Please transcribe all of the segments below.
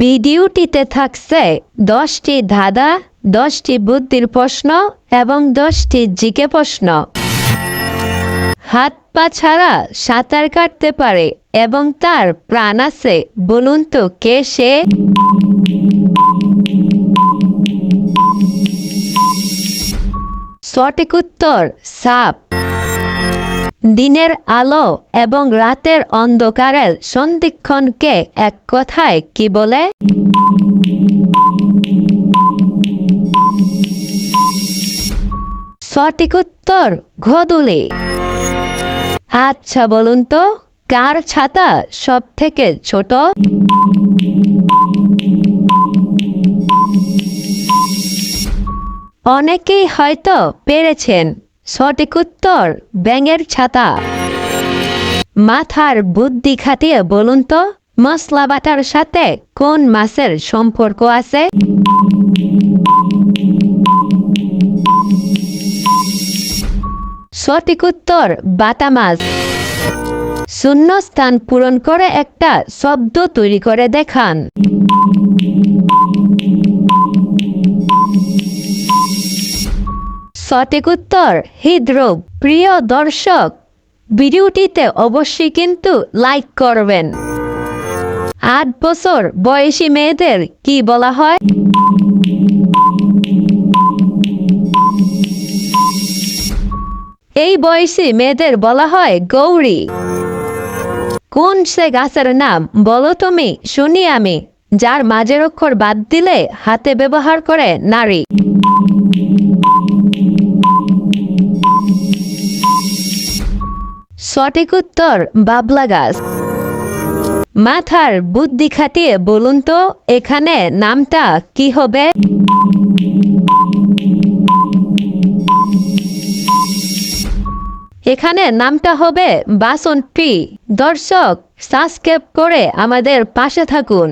ভিডিওটিতে থাকছে 10টি ধাঁধা, 10টি বুদ্ধির প্রশ্ন এবং 10টি জিকে প্রশ্ন। হাত পা ছাড়া সাঁতার কাটতে পারে এবং তার প্রাণ আছে, বলুন তো কে সে? সঠিক উত্তর সাপ। দিনের আলো এবং রাতের অন্ধকারের সন্ধিক্ষণকে এক কথায় কি বলে? সঠিক উত্তর গোধূলি। আচ্ছা বলুন তো, কার ছাতা সব থেকে ছোট? অনেকেই হয়তো পেরেছেন, সঠিক উত্তর ব্যাঙের ছাতা। মাথার বুদ্ধি খাটিয়ে বলুন তো, মশলা বাটার সাথে কোন মাছের সম্পর্ক আছে? সঠিক উত্তর বাটা মাছ। শূন্যস্থান পূরণ করে একটা শব্দ তৈরি করে দেখান। সঠিক উত্তর হৃদরোগ। প্রিয় দর্শক, ভিডিওটিতে অবশ্যই কিন্তু লাইক করবেন। 8 বছর বয়সী মেয়েদের কি বলা হয়? এই বয়সী মেয়েদের বলা হয় গৌরী। কোন সে গাছের নাম বলো তুমি, শুনি আমি, যার মাঝের অক্ষর বাদ দিলে হাতে ব্যবহার করে নারী? সঠিক উত্তর বাবলা গাছ। মাথার বুদ্ধি খাটিয়ে বলুন তো, এখানে নামটা কি হবে? এখানে নামটা হবে বাসন্তী। দর্শক, সাবস্ক্রাইব করে আমাদের পাশে থাকুন।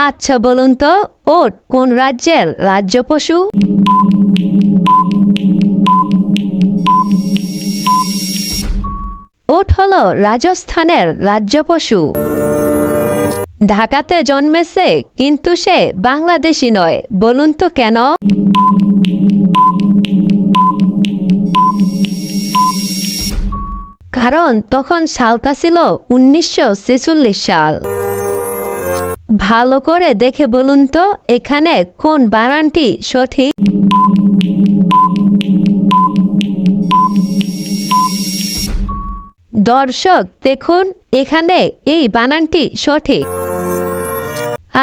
আচ্ছা বলুন তো, ওট কোন রাজ্যের রাজ্য পশু? ওট হলো রাজস্থানের রাজ্য পশু। ঢাকাতে জন্মেছে কিন্তু সে বাংলাদেশি নয়, বলুন তো কেন? কারণ তখন সালটা ছিল 1946 সাল। ভালো করে দেখে বলুন তো, এখানে কোন বানানটি সঠিক? দর্শক দেখুন, এখানে এই বানানটি সঠিক।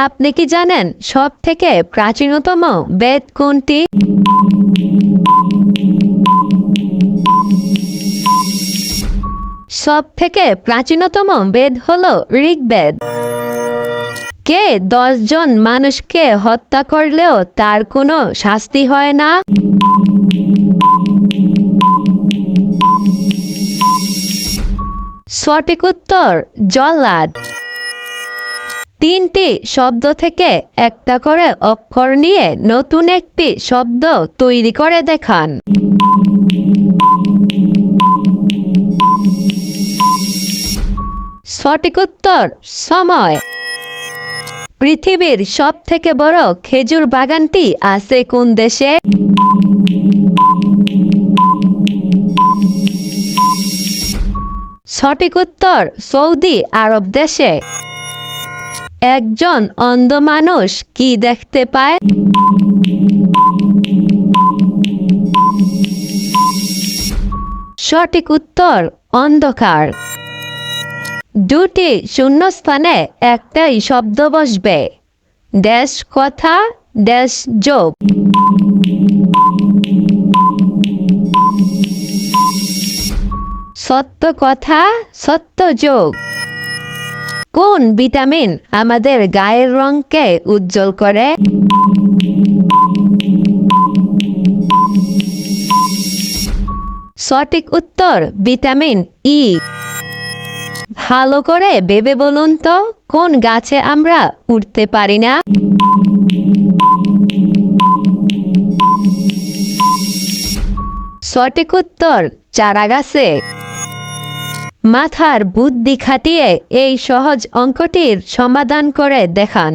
আপনি কি জানেন সব থেকে প্রাচীনতম বেদ কোনটি? সব থেকে প্রাচীনতম বেদ হলো ঋগ্বেদ। কে 10 জন মানুষকে হত্যা করলেও তার কোনো শাস্তি হয় না? সঠিক উত্তর জল্লাদ। 3টি শব্দ থেকে একটা করে অক্ষর নিয়ে নতুন একটি শব্দ তৈরি করে দেখান। সঠিক উত্তর সময়। পৃথিবীর সব থেকে বড় খেজুর বাগানটি আছে কোন দেশে? সঠিক উত্তর সৌদি আরব দেশে। একজন অন্ধ মানুষ কি দেখতে পায়? সঠিক উত্তর অন্ধকার। 2টি শূন্যস্থানে একটাই শব্দ বসবে, ড্যাশ কথা ড্যাশ যোগ। সত্য কথা সত্য যোগ। কোন ভিটামিন আমাদের গায়ের রঙকে উজ্জ্বল করে? সঠিক উত্তর ভিটামিন ই। ভালো করে ভেবে বলুন তো, কোন গাছে আমরা উঠতে পারি না? সঠিক উত্তর চারা গাছে। মাথার বুদ্ধি খাটিয়ে এই সহজ অঙ্কটির সমাধান করে দেখান।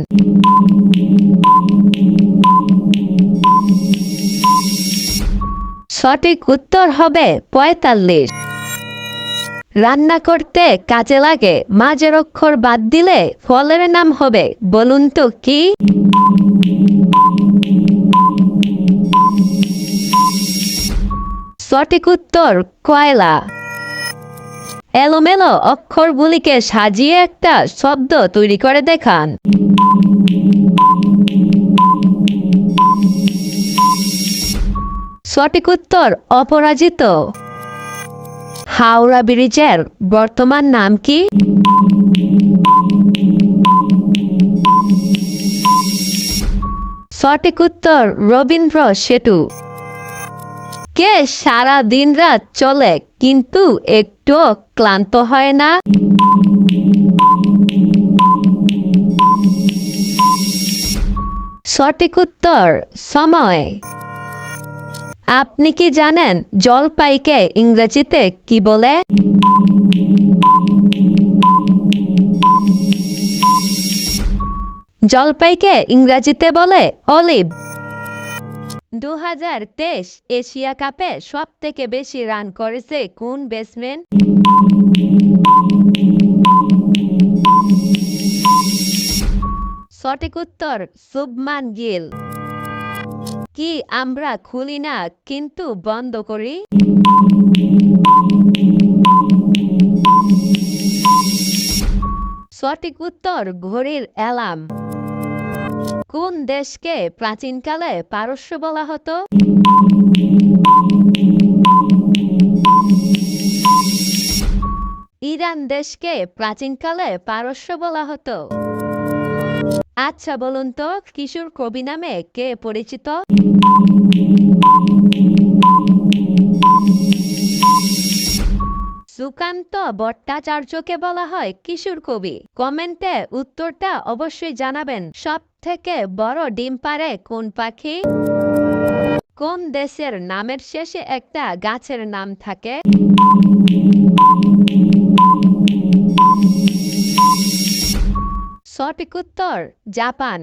সঠিক উত্তর হবে ৪৫। রান্না করতে কাজে লাগে, মাঝের অক্ষর বাদ দিলে ফলের নাম হবে, বলুন তো কি? সঠিক উত্তর কয়লা। এলোমেলো অক্ষরগুলিকে সাজিয়ে একটা শব্দ তৈরি করে দেখান। সঠিক উত্তর অপরাজিত। হাওড়া ব্রিজের বর্তমান নাম কি? সঠিক উত্তর রবীন্দ্র সেতু। কে সারা দিন রাত চলে কিন্তু একটুও ক্লান্ত হয় না? সঠিক উত্তর সময়। আপনি কি জানেন জলপাইকে ইংরেজিতে কি বলে? জলপাইকে ইংরেজিতে বলে অলিভ। ২০২৩ এশিয়া কাপে সবথেকে বেশি রান করেছে কোন ব্যাটসম্যান? সঠিক উত্তর শুভমান গিল। কি আমরা খুলি না কিন্তু বন্ধ করি? সঠিক উত্তর ঘড়ির অ্যালার্ম। কোন দেশকে প্রাচীনকালে পারস্য বলা হতো? ইরান দেশকে প্রাচীনকালে পারস্য বলা হতো। আচ্ছা বলুন তো, কিশোর কবি নামে কে পরিচিত? সুকান্ত ভট্টাচার্যকে বলা হয় কিশোর কবি। কমেন্টে উত্তরটা অবশ্যই জানাবেন। সব থেকে বড় ডিম পাড়ে কোন পাখি? কোন দেশের নামের শেষে একটা গাছের নাম থাকে? সঠিক উত্তর জাপান।